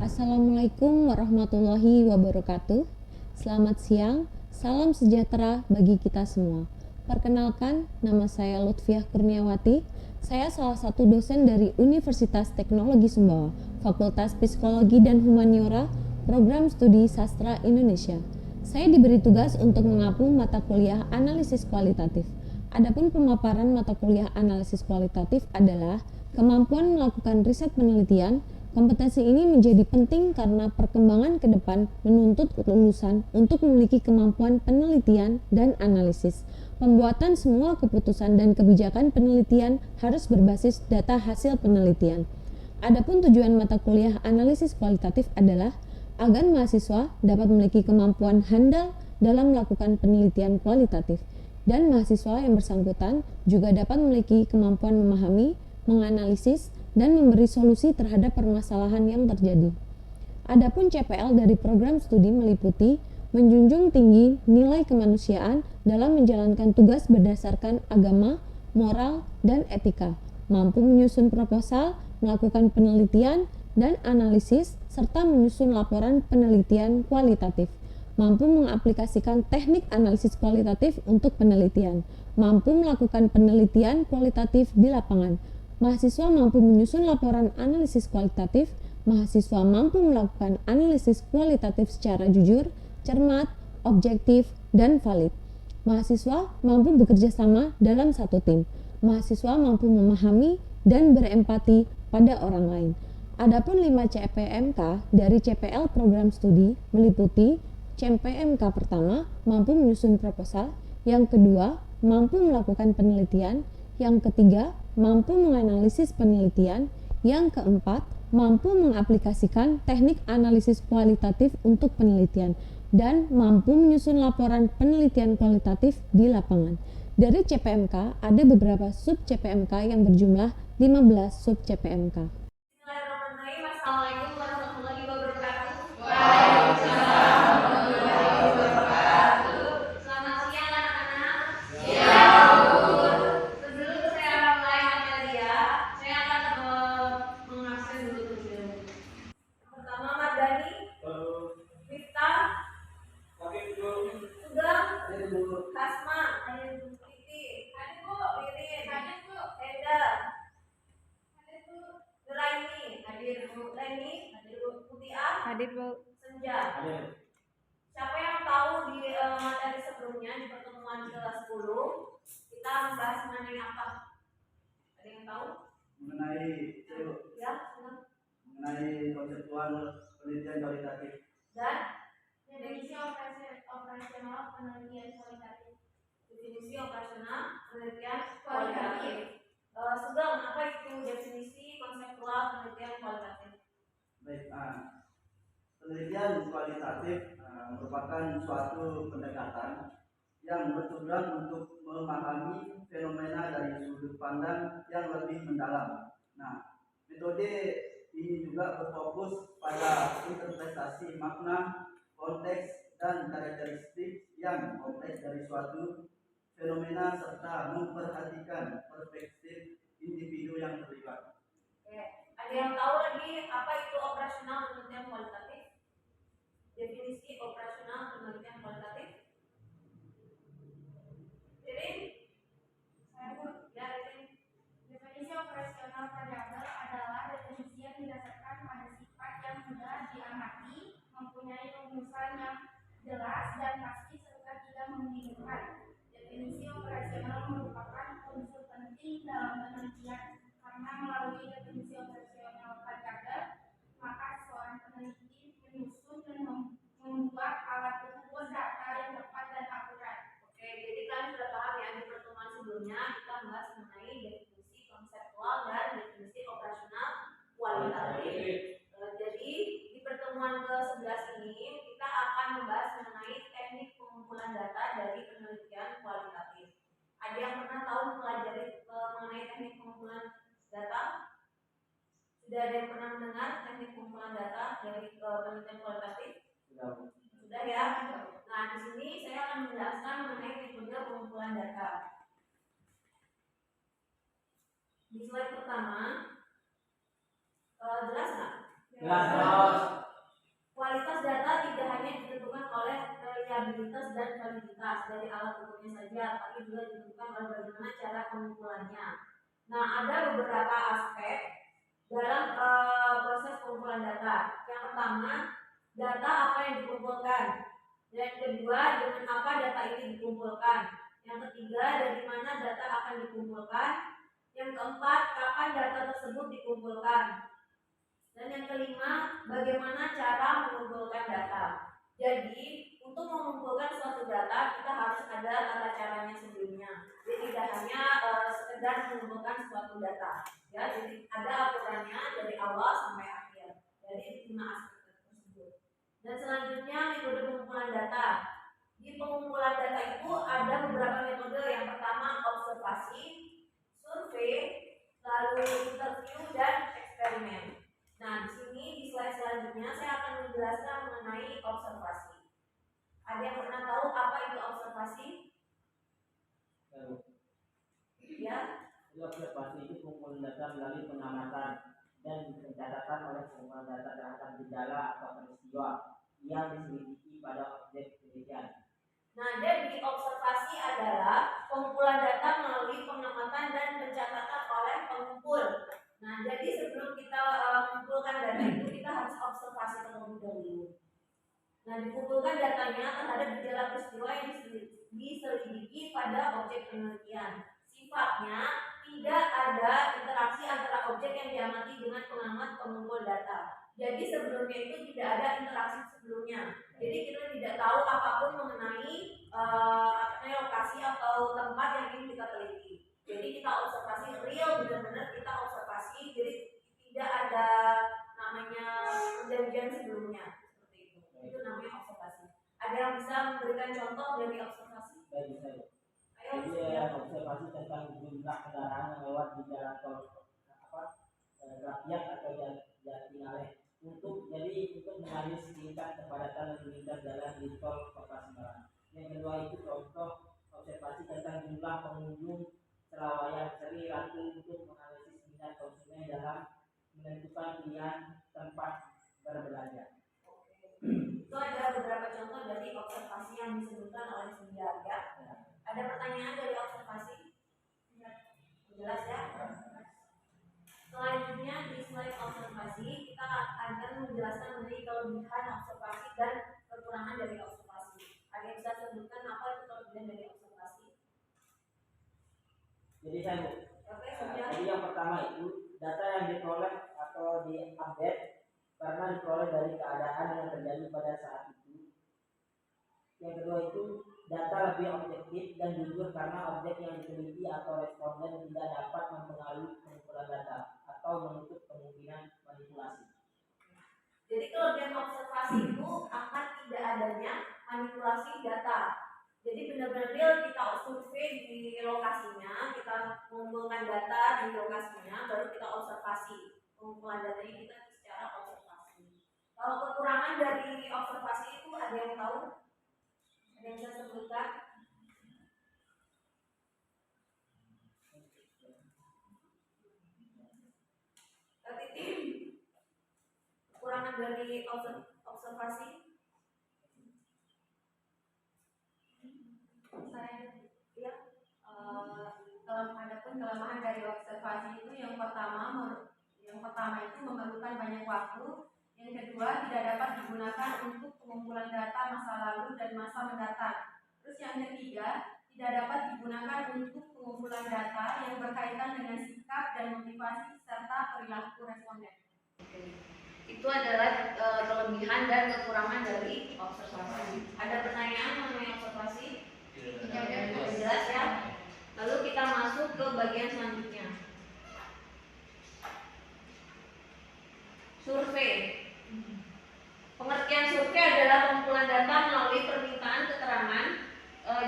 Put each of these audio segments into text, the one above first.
Assalamualaikum warahmatullahi wabarakatuh. Selamat siang, salam sejahtera bagi kita semua. Perkenalkan, nama saya Lutfiah Kurniawati. Saya salah satu dosen dari Universitas Teknologi Sumbawa, Fakultas Psikologi dan Humaniora, Program Studi Sastra Indonesia. Saya diberi tugas untuk mengapu mata kuliah analisis kualitatif. Adapun pemaparan mata kuliah analisis kualitatif adalah kemampuan melakukan riset penelitian. Kompetensi ini menjadi penting karena perkembangan ke depan menuntut lulusan untuk memiliki kemampuan penelitian dan analisis. Pembuatan semua keputusan dan kebijakan penelitian harus berbasis data hasil penelitian. Adapun tujuan mata kuliah analisis kualitatif adalah agar mahasiswa dapat memiliki kemampuan handal dalam melakukan penelitian kualitatif, dan mahasiswa yang bersangkutan juga dapat memiliki kemampuan memahami, menganalisis, dan memberi solusi terhadap permasalahan yang terjadi. Adapun CPL dari program studi meliputi menjunjung tinggi nilai kemanusiaan dalam menjalankan tugas berdasarkan agama, moral, dan etika, mampu menyusun proposal, melakukan penelitian dan analisis, serta menyusun laporan penelitian kualitatif, mampu mengaplikasikan teknik analisis kualitatif untuk penelitian, mampu melakukan penelitian kualitatif di lapangan. Mahasiswa mampu menyusun laporan analisis kualitatif. Mahasiswa mampu melakukan analisis kualitatif secara jujur, cermat, objektif, dan valid. Mahasiswa mampu bekerja sama dalam satu tim. Mahasiswa mampu memahami dan berempati pada orang lain. Adapun 5 CPMK dari CPL program studi meliputi CPMK pertama, mampu menyusun proposal. Yang kedua, mampu melakukan penelitian. Yang ketiga, mampu menganalisis penelitian. Yang keempat, mampu mengaplikasikan teknik analisis kualitatif untuk penelitian, dan mampu menyusun laporan penelitian kualitatif di lapangan. Dari CPMK, ada beberapa sub CPMK yang berjumlah 15 sub CPMK. Bismillahirrahmanirrahim. Assalamualaikum warahmatullahi wabarakatuh. Waalaikumsalam warahmatullahi wabarakatuh. Selamat siang anak-anak. Siang, Bu. Sebelum saya mulai materi ya, saya akan mengabsen dulu tujuan. Pertama, Mardani, Miftah, Sugeng, Kasma, Titi, Ririn, Enda, Nuraini, hadir Bu. Leni, hadir Bu. Mutia, Hadir, Bu. Senja. Siapa yang tahu di materi sebelumnya di pertemuan ke-10 kita membahas mengenai apa? Ada yang tahu? Mengenai Ya, senang. mengenai konseptual penelitian kualitatif Dan definisi operasional penelitian kualitatif. Definisi operasional penelitian kualitatif. Sugeng, apa itu definisi konseptual penelitian kualitatif? baik. Penelitian kualitatif merupakan suatu pendekatan yang bertujuan untuk memahami fenomena dari sudut pandang yang lebih mendalam. Nah, metode ini juga berfokus pada interpretasi makna, konteks, dan karakteristik yang kompleks dari suatu fenomena serta memperhatikan perspektif individu yang terlibat. Oke. Ada yang tahu lagi apa itu operasional penelitian kualitatif? Definisi operasional penelitian kualitatif? Ririn? Ya, Ririn. Definisi operasional variabel adalah definisi yang didasarkan pada sifat yang mudah diamati, mempunyai rumusan yang jelas dan pasti, serta tidak membingungkan. Definisi operasional merupakan unsur penting dalam penelitian karena melalui definisi operasional variabel, maka seorang peneliti menyusun dan membuat alat ukur data yang tepat dan akurat. Oke, jadi kalian sudah paham ya, di pertemuan sebelumnya kita membahas mengenai definisi konseptual dan definisi operasional kualitatif. Jadi di pertemuan ke-11 ini kita akan membahas mengenai teknik pengumpulan data dari penelitian kualitatif. Ada yang pernah tahu mempelajari mengenai teknik pengumpulan data? Sudah ada yang pernah mendengar teknik pengumpulan data dari penelitian kualitatif? Sudah ya. Nah, di sini saya akan menjelaskan mengenai metode pengumpulan data. Di slide pertama, jelas nggak? Jelas. tapi juga ditentukan oleh bagaimana cara pengumpulannya. Nah, ada beberapa aspek dalam proses pengumpulan data. Yang pertama, data apa yang dikumpulkan. Yang kedua, dengan apa data ini dikumpulkan. Yang ketiga, dari mana data akan dikumpulkan. Yang keempat, kapan data tersebut dikumpulkan. Dan yang kelima, bagaimana cara mengumpulkan data. Jadi, untuk mengumpulkan suatu data, kita harus ada tata caranya sebelumnya. Jadi tidak hanya sekedar mengumpulkan suatu data. Ya, jadi ada aturannya dari awal sampai akhir. Jadi 5 aspek tersebut. Dan selanjutnya metode pengumpulan data. Di pengumpulan data itu ada beberapa metode. Yang pertama observasi, survei, lalu interview dan eksperimen. Nah, di sini di slide selanjutnya saya akan menjelaskan mengenai observasi. Ada yang pernah tahu apa itu observasi? Ya. Observasi itu pengumpulan data melalui pengamatan dan pencatatan oleh pengumpulan data terhadap gejala atau peristiwa yang diselidiki pada objek penelitian. Nah, jadi observasi adalah pengumpulan data melalui pengamatan dan pencatatan oleh pengumpul. Nah, jadi sebelum kita mengumpulkan data itu kita harus observasi terlebih dahulu. Nah, dikumpulkan datanya terhadap gejala peristiwa yang diselidiki pada objek penelitian. Sifatnya tidak ada interaksi antara objek yang diamati dengan pengamat pengumpul data. Jadi sebelumnya itu tidak ada interaksi sebelumnya. Jadi kita tidak tahu apapun mengenai lokasi atau tempat yang ingin kita teliti. Jadi kita observasi real, benar-benar kita observasi. Jadi tidak ada namanya perjanjian sebelumnya seperti itu. Itu namanya observasi. Ada yang bisa memberikan contoh dari observasi? Baik, saya. Ayo. Jadi observasi tentang jumlah kendaraan yang lewat di jalan tol rakyat atau jalan untuk menganalisis tingkat kepadatan lalu lintas jalan di tol Kota Semarang. Yang kedua itu contoh observasi tentang jumlah pengunjung Selawayang Seri Ratu untuk menganalisis minat konsumen dalam menentukan pilihan tempat berbelanja. Itu ada beberapa contoh dari observasi yang disebutkan oleh Sundar ya. Ada pertanyaan dari observasi? Jelas ya? Selanjutnya di slide observasi kita akan menjelaskan mengenai kelebihan observasi dan kekurangan dari observasi. Ada yang bisa sebutkan apa itu kelebihan dari observasi? Jadi saya Jadi yang pertama itu data yang diperoleh atau diupdate karena diperoleh dari keadaan yang terjadi pada saat itu. Yang kedua itu data lebih objektif dan jujur karena objek yang diteliti atau responden tidak dapat mempengaruhi pengumpulan data atau menutup kemungkinan manipulasi. Jadi kelebihan observasi itu akan tidak adanya manipulasi data. Jadi benar-benar real kita survei di lokasinya, kita mengumpulkan data di lokasinya, baru kita observasi. Pengumpulan datanya kita secara observasi. Kalau kekurangan dari observasi itu ada yang tahu? Ada yang bisa sebutkan? Kekurangan dari observasi? Saya adapun kelemahan dari observasi itu yang pertama itu memerlukan banyak waktu, yang kedua tidak dapat digunakan untuk pengumpulan data masa lalu dan masa mendatang. Terus yang ketiga tidak dapat digunakan untuk pengumpulan data yang berkaitan dengan sikap dan motivasi serta perilaku responden. Itu adalah kelebihan dan kekurangan dari observasi. Ada pertanyaan mengenai observasi? Jelas ya. Lalu kita masuk ke bagian selanjutnya. Survei. Pengertian survei adalah pengumpulan data melalui permintaan keterangan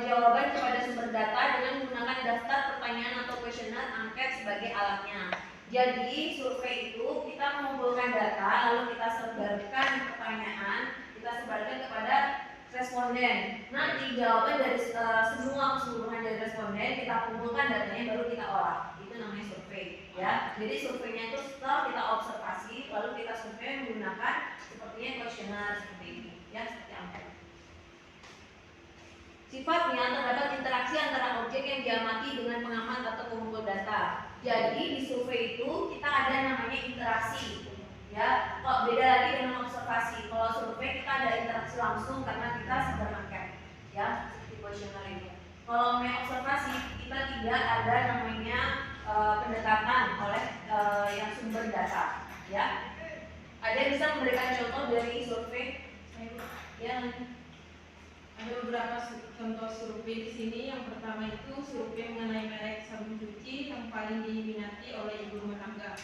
jawaban kepada sumber data dengan menggunakan daftar pertanyaan atau kuesioner angket sebagai alatnya. Jadi survei itu kita mengumpulkan data lalu kita sebarkan pertanyaan, kita sebarkan kepada responden. Nanti jawaban dari semua keseluruhan dari responden kita kumpulkan datanya baru kita olah. Itu namanya survei ya. Jadi surveinya itu setelah kita observasi lalu kita survei menggunakan sepertinya kuesioner seperti ini ya, seperti angket. Sifatnya terdapat interaksi antara objek yang diamati dengan pengamat atau pengumpul data. Jadi di survei itu kita ada namanya interaksi, ya. Kok beda lagi dengan observasi. Kalau survei kita ada interaksi langsung karena kita sedang angket, ya, di kuesioner itu. Kalau namanya observasi kita tidak ada namanya pendekatan oleh yang sumber data, ya. Ada yang bisa memberikan contoh dari survei? Ya. Ada beberapa contoh survei di sini. Yang pertama itu survei mengenai merek sabun cuci yang paling diminati oleh ibu rumah tangga.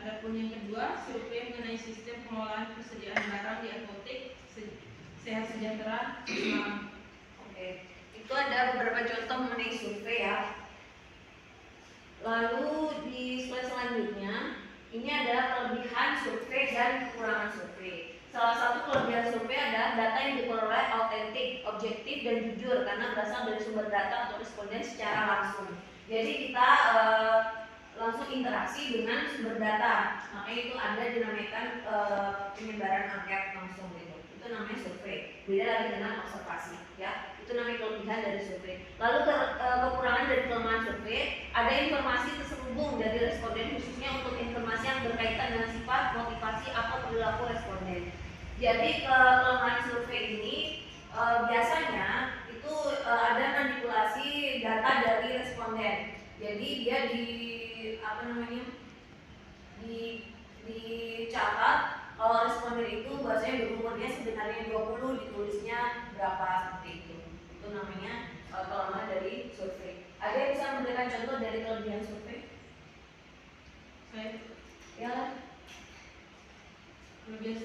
Adapun yang kedua, survei mengenai sistem pengelolaan persediaan barang di apotek Sehat Sejahtera Semarang. Oke, itu ada beberapa contoh mengenai survei, ya. Lalu di slide selanjutnya, ini adalah kelebihan survei dan kekurangan survei. Salah satu kelebihan survei adalah data yang diperoleh autentik, objektif, dan jujur karena berasal dari sumber data atau responden secara langsung. Jadi kita langsung interaksi dengan sumber data, makanya itu ada dinamakan penyebaran angket langsung gitu. Itu namanya survei. Beda lagi dengan observasi, ya. Itu namanya kelebihan dari survei. Lalu kekurangan dari kelemahan survei, ada informasi terselubung dari responden khususnya untuk informasi yang berkaitan dengan sifat, motivasi atau perilaku responden. Jadi kelemahan survei ini biasanya itu ada manipulasi data dari responden. Jadi dia dicatat kalau responden itu bahasanya berumurnya sebenarnya 20, ditulisnya berapa, seperti itu. Itu namanya kelemahan dari survei. Ada yang bisa memberikan contoh dari kelebihan survei? Saya Ya. kelebihan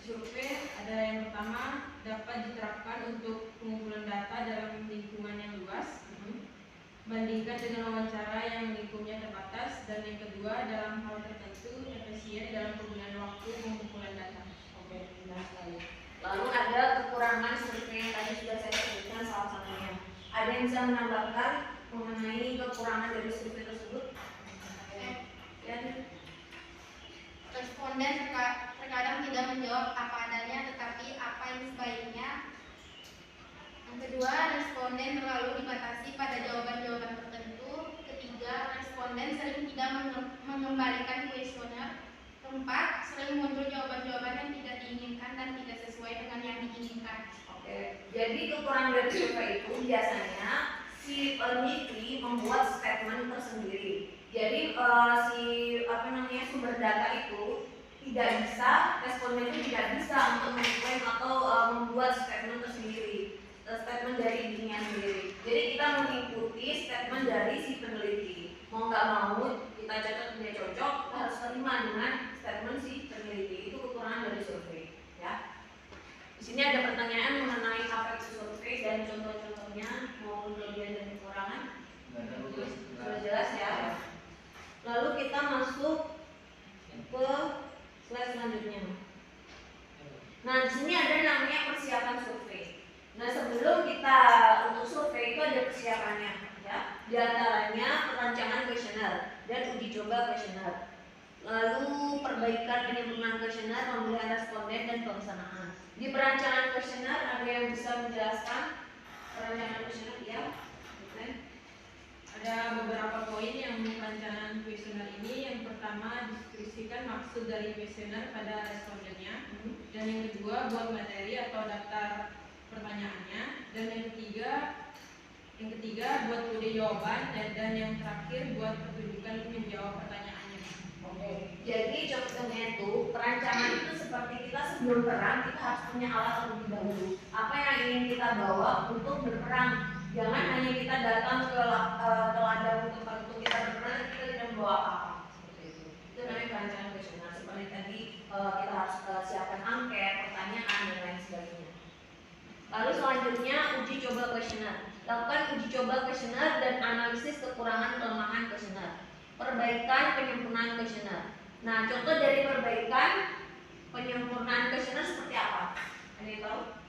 survei ada yang pertama, dapat diterapkan untuk pengumpulan data dalam lingkungan yang luas, bandingkan dengan wawancara yang lingkupnya terbatas. Dan yang kedua, dalam hal tertentu efisien dalam penggunaan waktu pengumpulan data. Oke, benar sekali. Lalu ada kekurangan survei yang tadi sudah saya sebutkan salah satunya. Ada yang bisa menambahkan mengenai kekurangan dari survei tersebut? Ya. Responden terkadang tidak menjawab apa adanya tetapi apa yang sebaiknya. Yang kedua, responden terlalu dibatasi pada jawaban-jawaban tertentu. Ketiga, responden sering tidak mengembalikan kuesioner. Keempat, sering muncul jawaban-jawaban yang tidak diinginkan dan tidak sesuai dengan yang diinginkan. Oke, jadi kekurangan dari survei itu biasanya si peneliti membuat statement tersendiri. Jadi sumber data itu tidak bisa, responden itu tidak bisa untuk mengklaim atau membuat statement tersendiri, statement dari dirinya sendiri. Jadi kita mengikuti statement dari si peneliti. Mau nggak mau, kita cocok tidak cocok, kita harus terima dengan statement si peneliti. Itu kekurangan dari survei, ya. Di sini ada pertanyaan mengenai apa itu survei dan contoh-contohnya maupun kelebihan dan kekurangan. Sudah jelas, ya. Lalu kita masuk ke slide selanjutnya. Nah, di sini ada namanya persiapan survei. Nah, sebelum kita untuk survei itu ada persiapannya, ya. Di antaranya perancangan kuesioner dan uji coba kuesioner. Lalu perbaikan penyempurnaan kuesioner, pemilihan responden dan pelaksanaan. Di perancangan kuesioner ada yang bisa menjelaskan perancangan kuesioner, ya? Ada beberapa poin yang perencanaan kuesioner ini. Yang pertama, diskusikan maksud dari kuesioner pada respondennya. Dan yang kedua, buat materi atau daftar pertanyaannya. Dan yang ketiga buat kode jawaban. Dan yang terakhir, buat pertunjukan menjawab pertanyaannya. Oke. Jadi contohnya itu perancangan itu seperti kita sebelum perang kita harus punya alat terlebih dahulu. Apa yang ingin kita bawa untuk berperang? Jangan hanya kita datang ke ladang untuk kita berperang, kita tidak membawa apa-apa. Seperti itu. Itu namanya perancangan kuesioner. Seperti tadi kita harus siapkan angket, pertanyaan dan lain sebagainya. Lalu selanjutnya uji coba kuesioner. Lakukan uji coba kuesioner dan analisis kekurangan kelemahan kuesioner. Perbaikan penyempurnaan kuesioner. Nah, contoh dari perbaikan penyempurnaan kuesioner seperti apa? Ada yang tahu?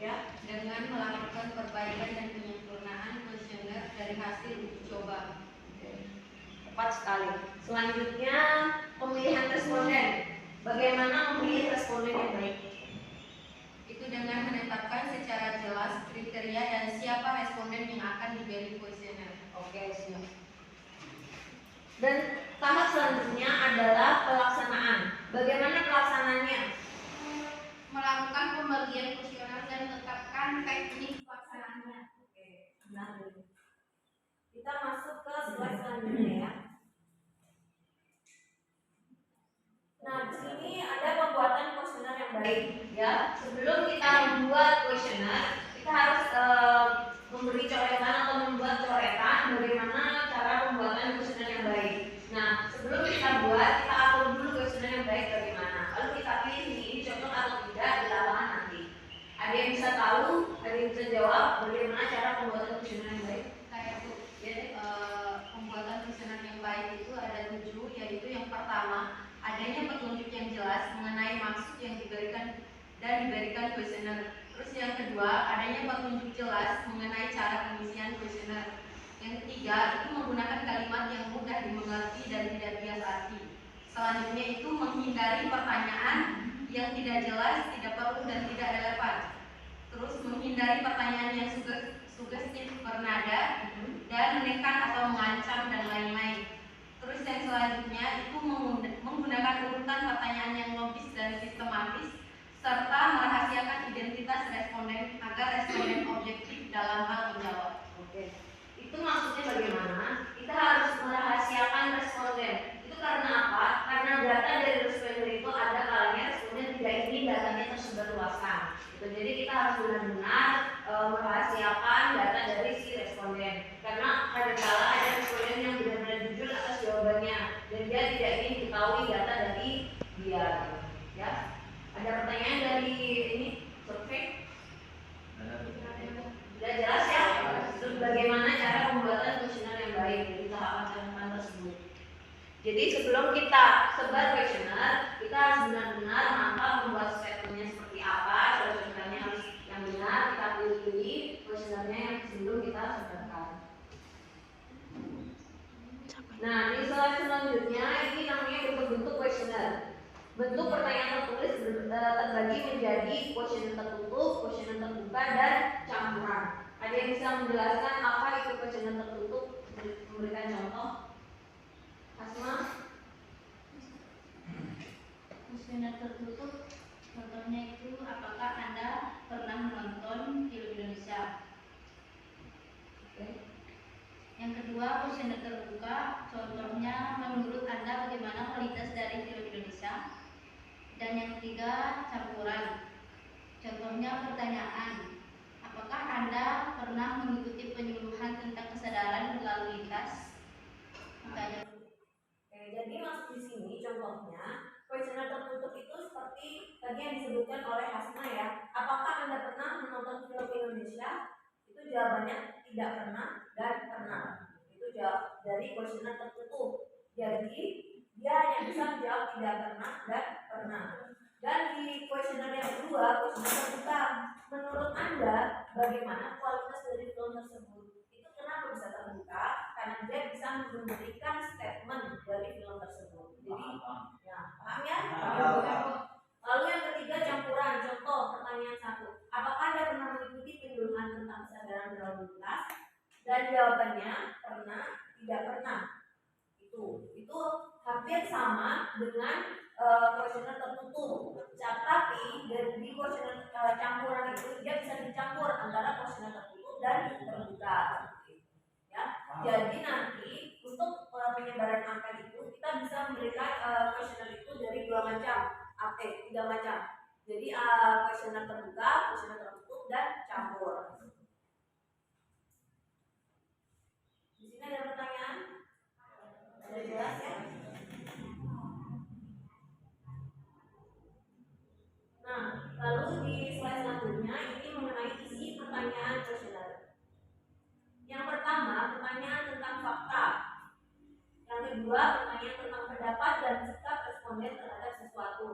Ya, dengan melakukan perbaikan dan penyempurnaan kuesioner dari hasil uji coba. Tepat sekali. Selanjutnya pemilihan responden. Bagaimana memilih responden yang baik? Itu dengan menetapkan secara jelas kriteria dan siapa responden yang akan diberi kuesioner. Oke, siap. Dan tahap selanjutnya adalah pelaksanaan. Bagaimana pelaksanaannya? Melakukan pembagian kuesioner dan tetapkan teknik pelaksanaannya. Oke, nah kita masuk ke slide selanjutnya ya. Nah, di sini ada pembuatan kuesioner yang baik ya. Sebelum kita membuat kuesioner, kita harus memberi coretan atau membuat coretan bagaimana cara pembuatan kuesioner yang baik. Nah, sebelum kita buat, kita atur dulu kuesioner yang baik bagaimana. Lalu kita pilih ini cocok atau tidak di lapangan nanti. Ada yang bisa tahu, ada yang bisa jawab bagaimana cara pembuatan kuesioner yang baik? Saya tuh pembuatan kuesioner yang baik itu ada 7, yaitu yang pertama adanya petunjuk yang jelas mengenai maksud yang diberikan kuesioner. Terus yang kedua adanya petunjuk jelas mengenai cara pengisian kuesioner. Yang ketiga itu menggunakan kalimat yang mudah dimengerti dan tidak bias arti. Selanjutnya itu menghindari pertanyaan yang tidak jelas, tidak perlu dan tidak relevan. Terus menghindari pertanyaan yang sugestif bernada dan menekan atau mengancam dan lain-lain. Terus yang selanjutnya itu menggunakan urutan pertanyaan yang logis dan sistematis serta merahasiakan identitas responden agar responden objektif dalam hal menjawab. Oke. Itu maksudnya bagaimana? Kita harus merahasiakan responden. Itu karena apa? Karena data dari responden itu ada kalanya responden tidak ingin datanya tersebar luaskan. Jadi kita harus benar-benar merahasiakan data dari si responden. Karena kadang-kala ada responden yang benar-benar jujur atas jawabannya dan dia tidak ingin diketahui data dari dia. Ya, ada pertanyaan dari ini survei? Sudah jelas ya? Terus bagaimana cara pembuatan kuesioner yang baik dari tahapan-tahapan tersebut. Jadi sebelum kita sebar kuesioner, kita harus benar-benar mantap membuat statementnya seperti apa, contohnya harus yang benar, kita pilih kuesionernya yang sebelum kita sebarkan. Nah, di slide selanjutnya ini namanya bentuk-bentuk kuesioner. Bentuk pertanyaan tertulis terbagi menjadi kuesioner tertutup, kuesioner terbuka, dan campuran. Ada yang bisa menjelaskan apa itu kuesioner tertutup? Memberikan contoh. Asma? Kuesioner tertutup contohnya itu apakah Anda pernah menonton film Indonesia? Oke. Yang kedua, kuesioner terbuka contohnya menurut Anda bagaimana kualitas dari film Indonesia? Dan yang ketiga, campuran contohnya pertanyaan, apakah Anda pernah mengikuti penyuluhan tentang kesadaran berlalu lintas? Jadi maksud di sini contohnya kuesioner tertutup itu seperti tadi yang disebutkan oleh Hasna ya. Apakah Anda pernah menonton film Indonesia? Itu jawabannya tidak pernah dan pernah. Itu jawab dari kuesioner tertutup. Jadi dia hanya bisa menjawab tidak pernah dan pernah. Dan di kuesioner yang kedua, kuesioner terbuka, menurut Anda bagaimana kualitas dari film tersebut? Itu kenapa bisa terbuka? Karena dia bisa memberikan statement dari film tersebut. Jadi, ya, paham ya? Lalu yang ketiga campuran. Contoh pertanyaan 1. Apakah Anda pernah mengikuti penyuluhan tentang kesadaran berlalu lintas? Dan jawabannya pernah, tidak pernah. Itu hampir sama dengan kuesioner tertutup. Tapi di kuesioner campuran itu dia bisa dicampur antara kuesioner tertutup dan terbuka. Ya, jadi nanti untuk penyebaran angka itu kita bisa memberikan kuesioner itu dari 2 macam, 3 macam. Jadi kuesioner terbuka, kuesioner tertutup, dan campur. Di sini ada pertanyaan? Ada jelas ya? Nah, lalu di slide selanjutnya ini mengenai isi pertanyaan kuesioner. Yang pertama, pertanyaan tentang fakta. Yang kedua, pertanyaan tentang pendapat dan sikap responden terhadap sesuatu.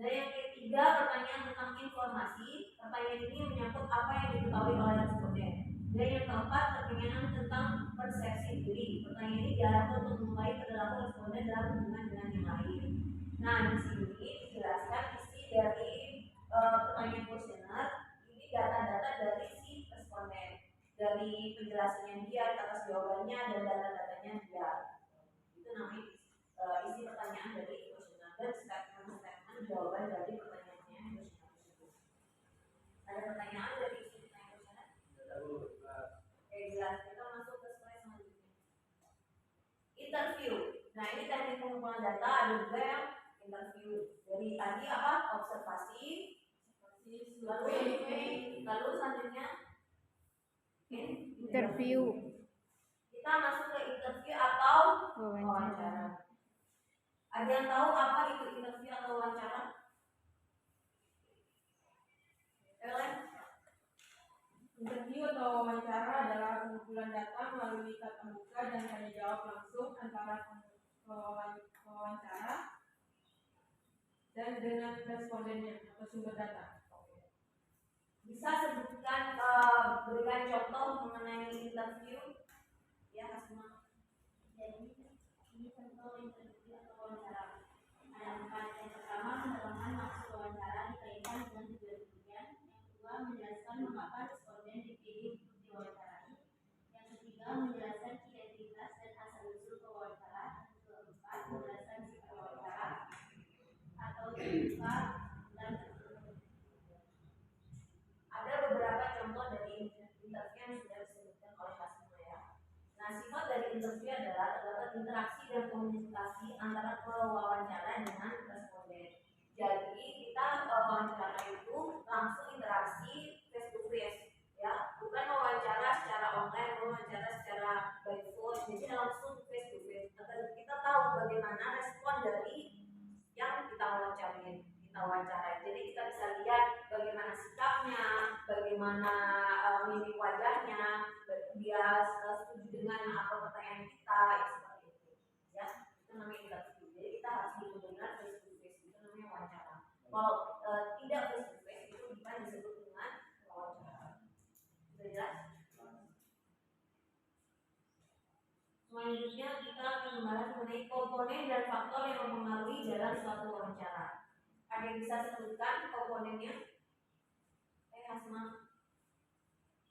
Dan yang ketiga, pertanyaan tentang informasi. Pertanyaan ini menyangkut apa yang diketahui oleh responden. Dan yang keempat, pertanyaan tentang persepsi diri. Pertanyaan ini diarahkan untuk mengetahui perilaku responden dalam hubungan dengan yang lain. Nah, di sini dijelaskan isi dari pertanyaan kuesioner jawaban dari pertanyaannya tersebut. Ada pertanyaan dari isi pertanyaan kuesioner? Oke, jelas. Kita masuk ke slide selanjutnya. Interview. Nah, ini teknik pengumpulan data, ada juga yang interview. Jadi tadi apa? Observasi, lalu selanjutnya Interview. Kita masuk ke interview atau wawancara. Ada yang tahu apa itu interview atau wawancara? Interview atau wawancara adalah pengumpulan data melalui tatap muka dan tanya jawab langsung antara pewawancara dan dengan respondennya atau sumber data. Bisa sebutkan, berikan contoh mengenai interview? Ya, Hasma. Jadi ini contoh interview atau wawancara. Ada 4. Yang pertama, menerangkan maksud wawancara dikaitkan dengan tujuan demikian. Yang kedua, menjelaskan mengapa responden dipilih untuk diwawancarai. Yang ketiga, menjelaskan identitas dan asal-usul pewawancara. Yang keempat, menjelaskan sifat wawancara atau terbuka dan tertutup. Ada beberapa contoh dari interview yang sudah disebutkan oleh Hasma ya. Nah, sifat dari interview adalah terdapat interaksi dan komunikasi antara pewawancara dengan responden. Jadi kita wawancara itu langsung interaksi face to face, ya, bukan wawancara secara online, wawancara secara by phone. Jadi langsung face to face. Kita tahu bagaimana respon dari yang kita wawancarai. Jadi kita bisa lihat bagaimana sikapnya, bagaimana mimik wajahnya, dia setuju dengan apa pertanyaan kita, seperti itu. Ya, itu namanya interview. Jadi kita harus benar-benar face to face. Itu namanya wawancara. Kalau tidak face to face itu bukan disebut dengan wawancara. Sudah jelas? Selanjutnya kita akan membahas mengenai komponen dan faktor yang mempengaruhi dalam suatu wawancara. Ada yang bisa sebutkan komponennya? Hasma.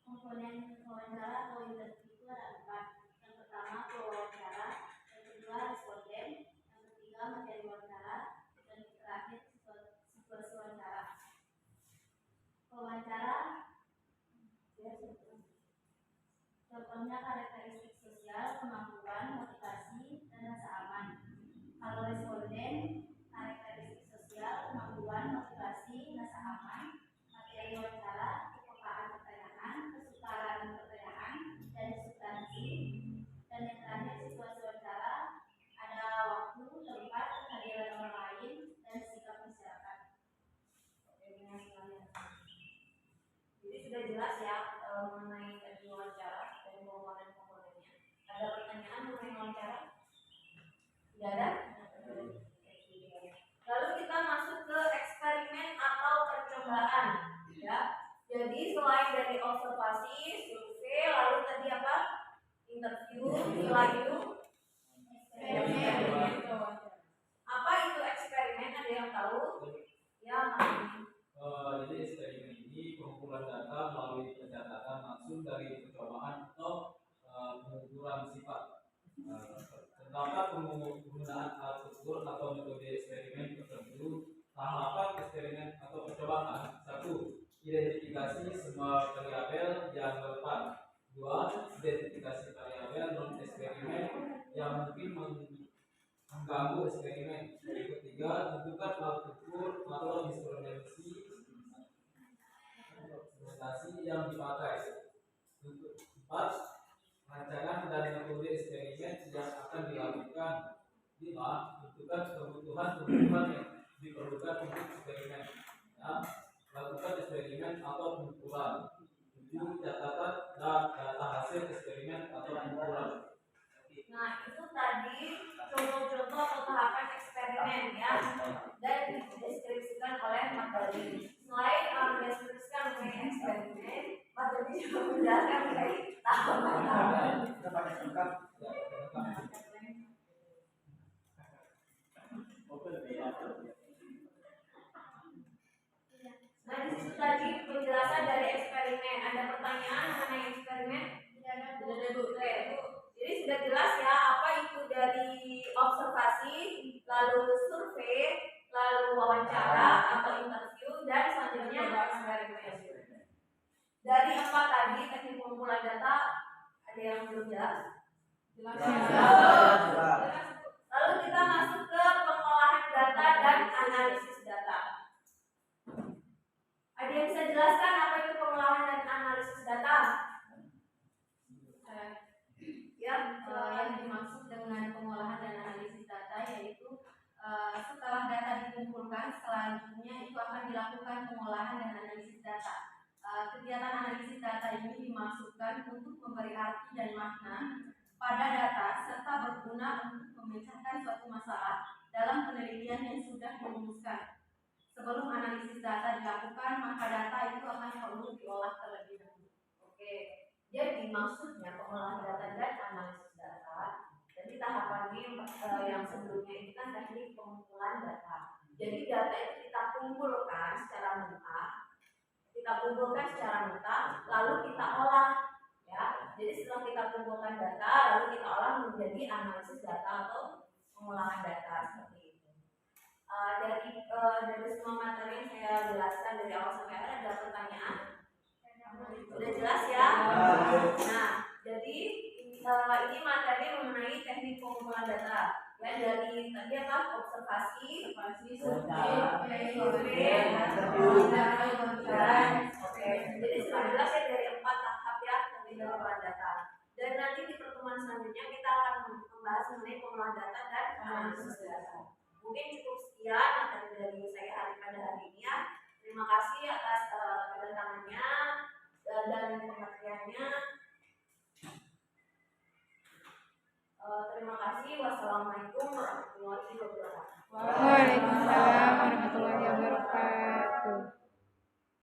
Komponen wawancara atau interview itu ada 4. Yang pertama, pewawancara. Yang kedua, responden. Yang ketiga, materi wawancara. Dan yang terakhir, situasi wawancara. Wawancara, contohnya karakteristik sosial, kemampuan, motivasi, dan rasa aman. Kalau responden, karakteristik sosial, kemampuan, motivasi, rasa aman. Materi wawancara, kepekaan pertanyaan, kesukaran pertanyaan, dan substansi. Dan yang terakhir, situasi wawancara, ada waktu, tempat, kehadiran orang lain, dan sikap masyarakat. Jadi sudah jelas ya mengenai teknik wawancara dan komponen-komponennya. Ada pertanyaan mengenai wawancara? Tidak ada? Lalu kita masuk ke eksperimen atau percobaan, ya. Jadi selain dari observasi, survei, lalu tadi apa? Interview, setelah itu eksperimen. Apa itu eksperimen? Ada yang tahu? Ya, jadi eksperimen ini pengumpulan data melalui pencatatan langsung dari percobaan atau pengukuran sifat. Terdapat penggunaan alat ukur atau metode eksperimen tertentu. Tahapan eksperimen atau percobaan: 1. Identifikasi semua variabel yang relevan. 2. Identifikasi variabel non eksperimen yang mungkin mengganggu eksperimen. Yang ketiga, tentukan alat ukur atau instrumentasi yang dipakai. 4. Rancangan dan metode eksperimen yang akan dilakukan. 5. Tentukan kebutuhan yang diperlukan untuk eksperimen. Ya, lakukan eksperimen atau pengukuran. 7. Catatan dan data hasil eksperimen atau pengukuran. Nah, itu tadi contoh-contoh atau tahapan eksperimen ya, dan dideskripsikan oleh materi. Selain mendeskripsikan mengenai eksperimen, materi juga menjelaskan mengenai tahapan. Kita pakai lengkap. Nah, di situ tadi penjelasan dari eksperimen. Ada pertanyaan mengenai eksperimen? Tidak ada, Bu. Oke, Bu. Jadi sudah jelas ya apa itu dari observasi, lalu survei, lalu wawancara atau interview, dan selanjutnya eksperimen. Dari 4 tadi teknik pengumpulan data, ada yang belum jelas? Lalu kita masuk ke pengolahan data dan analisis data. Ada yang bisa jelaskan apa itu pengolahan dan analisis data? Ya, yang dimaksud dengan pengolahan dan analisis data yaitu setelah data dikumpulkan, selanjutnya itu akan dilakukan pengolahan dan analisis data. Kegiatan analisis data ini dimaksudkan untuk memberi arti dan makna pada data serta berguna untuk memecahkan suatu masalah dalam penelitian yang sudah dirumuskan. Sebelum analisis data dilakukan, maka data itu akan perlu diolah terlebih dahulu. Oke, jadi maksudnya pengolahan data dan analisis data. Jadi tahapannya yang sebelumnya ini kan teknik pengumpulan data. Jadi data itu kita kumpulkan secara mentah, lalu kita olah. Ya, jadi setelah kita kumpulkan data, lalu kita olah menjadi analisis data atau pengolahan data seperti itu. Dari semua materi yang saya jelaskan dari awal sampai akhir, ada pertanyaan? Sudah jelas ya? Nah, jadi ini materi mengenai teknik pengumpulan data. Ya, dari tadi apa? Observasi, survei, Oke, jadi sudah jelas ya dari 4 tahap ya teknik pengumpulan data. Dan nanti di pertemuan selanjutnya kita akan membahas mengenai pengolahan data dan analisis data. Mungkin cukup sekian materi dari saya pada hari ini ya. Terima kasih atas kedatangannya dan pengertiannya. Terima kasih. Wassalamualaikum warahmatullahi wabarakatuh. Waalaikumsalam.